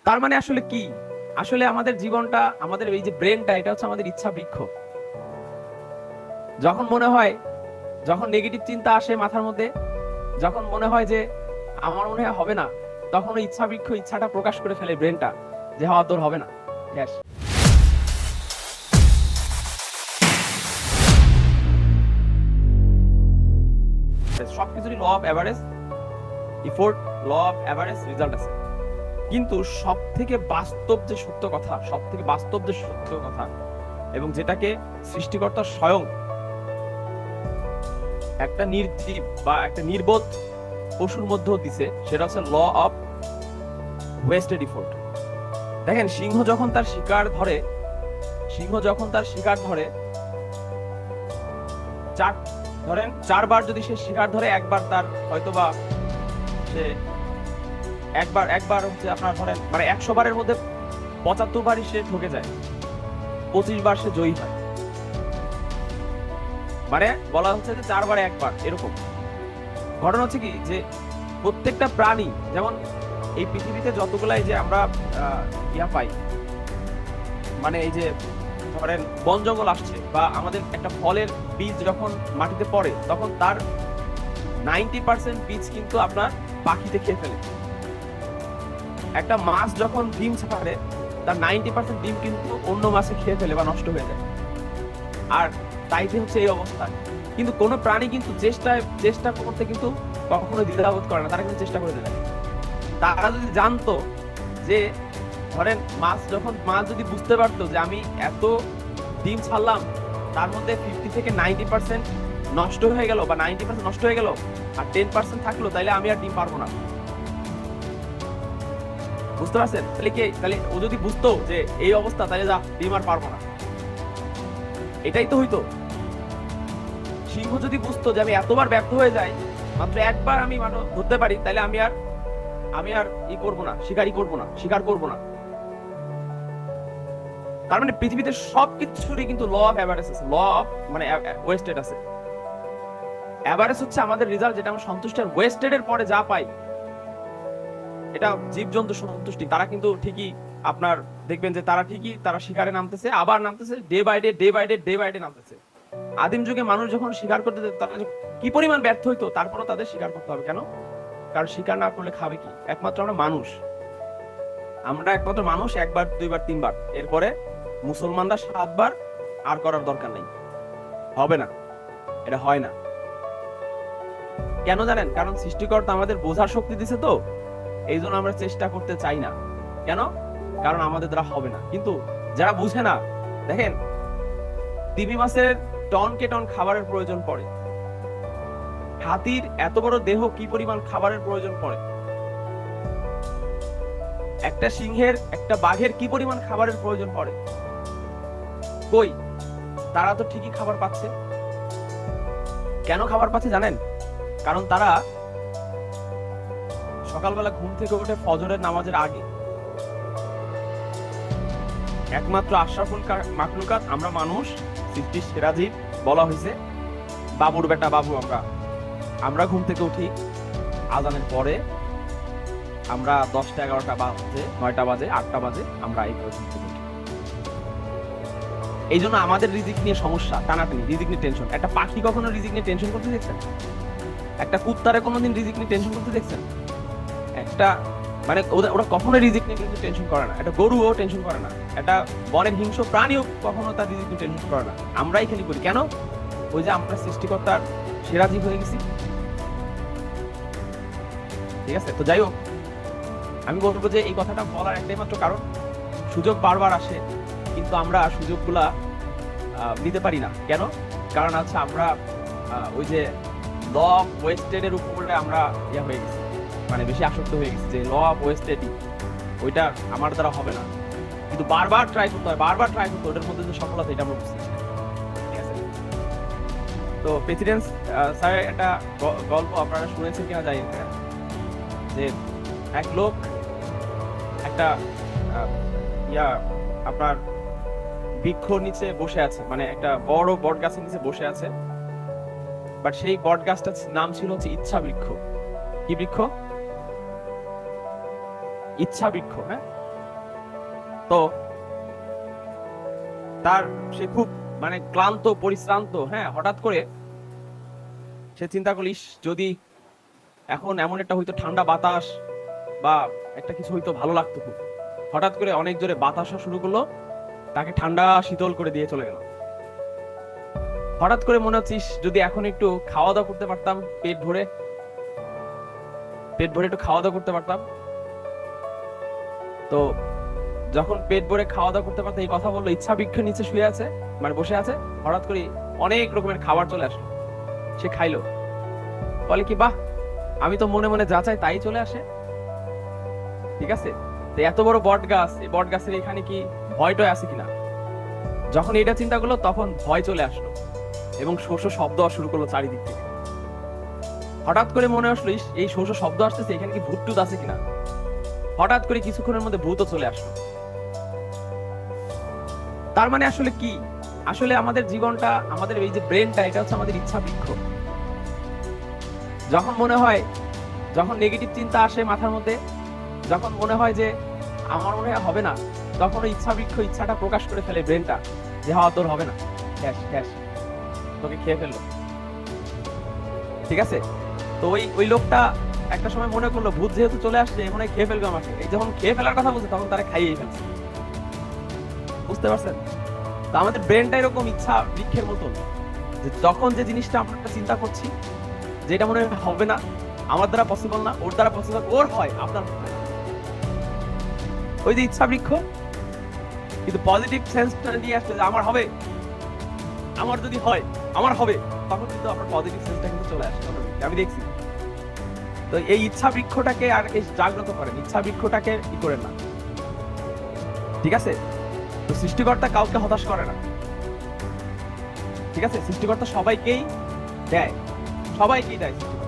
তার মানে আসলে কি? আসলে আমাদের জীবনটা, আমাদের এই যে ব্রেনটা, এটা হচ্ছে আমাদের ইচ্ছা বৃক্ষ। যখন মনে হয়, যখন নেগেটিভ চিন্তা আসে মাথার মধ্যে, যখন মনে হয় যে আমার মনে হয় হবে না, তখন ওই ইচ্ছা বৃক্ষ ইচ্ছাটা প্রকাশ করে ফেলে ব্রেনটা, যে হওয়া তোর হবে না। Yes. সবকিছুরই law of average effort, law of average result আছে। কিন্তু সব থেকে বাস্তব যে সত্য কথা, সব থেকে বাস্তব যে সত্য কথা, এবং যেটাকে সৃষ্টিকর্তা স্বয়ং একটা নির্জীব বা একটা নির্বোধ পশুর মধ্যেও দিছে, সেটা হচ্ছে ল অফ ওয়েস্টেড ইফোর্ট। দেখেন, সিংহ যখন তার শিকার ধরে, সিংহ যখন তার শিকার ধরে, চার ধরেন 4বার যদি সে শিকার ধরে, একবার তার হয়তোবা সে একবার একবার হচ্ছে আপনার ধরেন মানে 100 বারের মধ্যে 75 বারই সে ঠকে যায়, 25 বার সে জয়ী হয়। মানে বলা হচ্ছে যে 4 বারে 1 বার এরকম। ঘটনা হচ্ছে কি, যে প্রত্যেকটা প্রাণী, যেমন এই পৃথিবীতে যতগুলাই যে আমরা ইয়া পাই, মানে এই যে ধরেন বন জঙ্গল আসছে, বা আমাদের একটা ফলের বীজ যখন মাটিতে পড়ে, তখন তার 90% বীজ কিন্তু আপনার পাখিতে খেয়ে ফেলে। একটা মাছ যখন ডিম ছাড়ে, তার 90% ডিম কিন্তু অন্য মাছে খেয়ে ফেলে বা নষ্ট হয়ে যায়। আর তাইতে হচ্ছে এই অবস্থা। কিন্তু কোন প্রাণী কিন্তু চেষ্টা করতে কিন্তু কখনো দ্বিধাবোধ করে না, তারা কিন্তু চেষ্টা করে দেয়। তারা যদি জানতো যে ধরেন মাছ যদি বুঝতে পারতো যে আমি এত ডিম ছাড়লাম, তার মধ্যে 50 থেকে 90% নষ্ট হয়ে গেল, বা 90% নষ্ট হয়ে গেল, আর 10% থাকলো, তাইলে আমি আর ডিম পারবো না। বুঝতে পারছেন? তাহলে ও যদি বুঝতো যে এই অবস্থা, তাহলে যা ডিম আর পারবো না, এটাই তো হইতো। সিংহ যদি বুঝতো যে আমি এতবার ব্যর্থ হয়ে যাই, মাত্র একবার আমি ধরতে পারি, তাহলে আমি আর করবো না, শিকার করবো না। তার মানে পৃথিবীতে সবকিছুরই কিন্তু ল অফ অ্যাভারেজ আছে, ল অফ মানে ওয়েস্টেড আছে। অ্যাভারেজ হচ্ছে আমাদের রেজাল্ট, যেটা আমরা সন্তুষ্ট, আর ওয়েস্টেড এর পরে যা পাই, এটা জীবজন্তু সন্তুষ্টি। তারা কিন্তু ঠিকই আপনার দেখবেন যে তারা শিকারে নামতেছে, আবার নামতেছে, ডে বাই ডে নামতেছে। আদিম যুগে মানুষ যখন শিকার করতে যেত, তারা কি পরিমাণ ব্যর্থ হইতো, তারপরও তাদের শিকার করতে হবে কেন? কারণ শিকার না করলে খাবে কি? একমাত্র আমরা একমাত্র মানুষ 1 বার 2 বার 3 বার, এরপরে মুসলমানরা 7 বার, আর করার দরকার নেই, হবে না, এটা হয় না। কেন জানেন? কারণ সৃষ্টিকর্তা আমাদের বোঝার শক্তি দিছে, তো এই জন্য আমরা চেষ্টা করতে চাই না। কেন? কারণ আমাদের দ্বারা হবে না। কিন্তু যারা বুঝে না, দেখেন, তিমি মাছের টনকে টন খাবারের প্রয়োজন পড়ে, হাতির এত বড় দেহ কি পরিমাণ খাবারের প্রয়োজন পড়ে, একটা সিংহের, একটা বাঘের কি পরিমাণ খাবারের প্রয়োজন পড়ে, কই? তারা তো ঠিকই খাবার পাচ্ছে। কেন খাবার পাচ্ছে জানেন? কারণ তারা সকালবেলা ঘুম থেকে উঠে ফজরের নামাজের আগে, একমাত্র আশরাফুল মাখলুকাত আমরা মানুষ, সৃষ্টির সেরা জীব বলা হয়েছে, বাবুর বেটা বাবু আমরা ঘুম থেকে উঠি আজানের পরে, আমরা 10টা 11টা বাজে, 9টা বাজে, 8টা বাজে আমরা এই করে ঘুম থেকে উঠি। এই জন্য আমাদের রিজিক নিয়ে সমস্যা, টানাটানি, রিজিক নিয়ে টেনশন। একটা পাখি কখনো রিজিক নিয়ে টেনশন করতে দেখছেন? একটা কুত্তারে কোনোদিন রিজিক নিয়ে টেনশন করতে দেখছেন? একটা মানে ওরা কখনো রিজিক নিয়ে কিন্তু টেনশন করে না। একটা গরুও টেনশন করে না, একটা বনের হিংস্র প্রাণীও কখনো তার রিজিক নিয়ে টেনশন করে না। আমরাই খালি করি। কেন? ওই যে আমরা সৃষ্টিকর্তার সেরা জীব হয়ে গেছি। ঠিক আছে, তো যাই হোক, আমি বলবো যে এই কথাটা বলার একটাই মাত্র কারণ, সুযোগ বারবার আসে, কিন্তু আমরা সুযোগগুলা নিতে পারি না। কেন? কারণ আছে আমরা ওই যে ল অফ ওয়েস্টেড এর উপরে আমরা হয়ে গেছি, মানে বেশি আসক্ত হয়ে গেছি, যে ল অফ ওয়েস্টেড ওইটা আমার দ্বারা হবে না। কিন্তু বারবার ট্রাই করতে হয়, ওটার মধ্যে যে সফলতা, এটা আমরা বুঝতে। ঠিক আছে, তো প্রেসিডেন্ট স্যার একটা গল্প আপনারা শুনেছেন কিনা জানি না, যে এক লোক একটা আপনার বৃক্ষ নিচে বসে আছে, মানে একটা বড় বট গাছের নিচে বসে আছে। বাট সেই বট গাছটার নাম ছিল হচ্ছে ইচ্ছা বৃক্ষ। কি বৃক্ষ? ইচ্ছা বৃক্ষ। হ্যাঁ, তো তার সে খুব মানে ক্লান্ত পরিশ্রান্ত, হ্যাঁ, হঠাৎ করে সে চিন্তা করলিস যদি এখন এমন একটা হয়তো ঠান্ডা বাতাস বা একটা কিছু হয়তো ভালো লাগতো খুব। হঠাৎ করে অনেক জোরে বাতাস আসা শুরু করলো, তাকে ঠান্ডা শীতল করে দিয়ে চলে গেল। হঠাৎ করে মনে হচ্ছিস যদি এখন একটু খাওয়া দাওয়া করতে পারতাম, পেট ভরে একটু খাওয়া দাওয়া করতে পারতাম। তো যখন পেট ভরে খাওয়া দাওয়া করতে পারতাম, এই কথা বললো, ইচ্ছা বৃক্ষের নিচে শুয়ে আছে, মানে বসে আছে। হঠাৎ করে অনেক রকমের খাবার চলে আসলো, সে খাইলো। বলে কি, বাহ, আমি তো মনে মনে যা চাই তাই চলে আসে। ঠিক আছে, তো এত বড় বট গাছ, এই বট গাছের এখানে কি ভয়টয় আছে কিনা? যখন এটা চিন্তা করলো তখন ভয় চলে আসলো এবং শো শো শব্দ আসা শুরু করলো চারিদিক থেকে। হঠাৎ করে মনে আসলো, ইস, এই শো শো শব্দ আসতেছে, এখানে কি ভূত টুত আছে কিনা? হঠাৎ করে কিছুক্ষণের মধ্যে ভূতও চলে আসলো। তার মানে আসলে কি, আসলে আমাদের জীবনটা, আমাদের এই যে ব্রেনটা, এটা হচ্ছে আমাদের ইচ্ছা বৃক্ষ। যখন মনে হয়, যখন নেগেটিভ চিন্তা আসে মাথার মধ্যে, যখন মনে হয় যে আমার মনে হয় হবে না, তখন ওই ইচ্ছা বৃক্ষ ইচ্ছাটা প্রকাশ করে ফেলে ব্রেনটা, যে হওয়া তোর হবে না, ক্যাশ ক্যাশ, তোকে খেয়ে ফেললো। ঠিক আছে, তো ওই ওই লোকটা একটা সময় মনে করলো ভূত যেহেতু চলে আসছে, মনে হয় খেয়ে ফেলবে আমাকে। এই যখন খেয়ে ফেলার কথা বলছে তখন তারা খাইয়েই ফেলছে। বুঝতে পারছেন? তো আমাদের ব্রেনটা এরকম ইচ্ছা বৃক্ষের মতন, যে যখন যে জিনিসটা আমরা চিন্তা করছি, যেটা মনে হয় হবে না, আমার দ্বারা পসিবল না, ওর দ্বারা পসিবল, ওর হয়, আপনার হয় না। ওই যে ইচ্ছা বৃক্ষ কিন্তু পজিটিভ সেন্সটা নিয়ে আসলে যে আমার হবে, আমার যদি হয়, আমার হবে, তখন কিন্তু আপনার পজিটিভ সেন্সটা কিন্তু চলে আসে। আমি দেখছি। তো এই ইচ্ছা বৃক্ষটাকে আর জাগ্রত করেন, ইচ্ছা বৃক্ষটাকে কি করেন না। ঠিক আছে, তো সৃষ্টিকর্তা কাউকে হতাশ করে না। ঠিক আছে, সৃষ্টিকর্তা সবাইকেই দেয়, সবাইকেই দেয় সৃষ্টিকর্তা।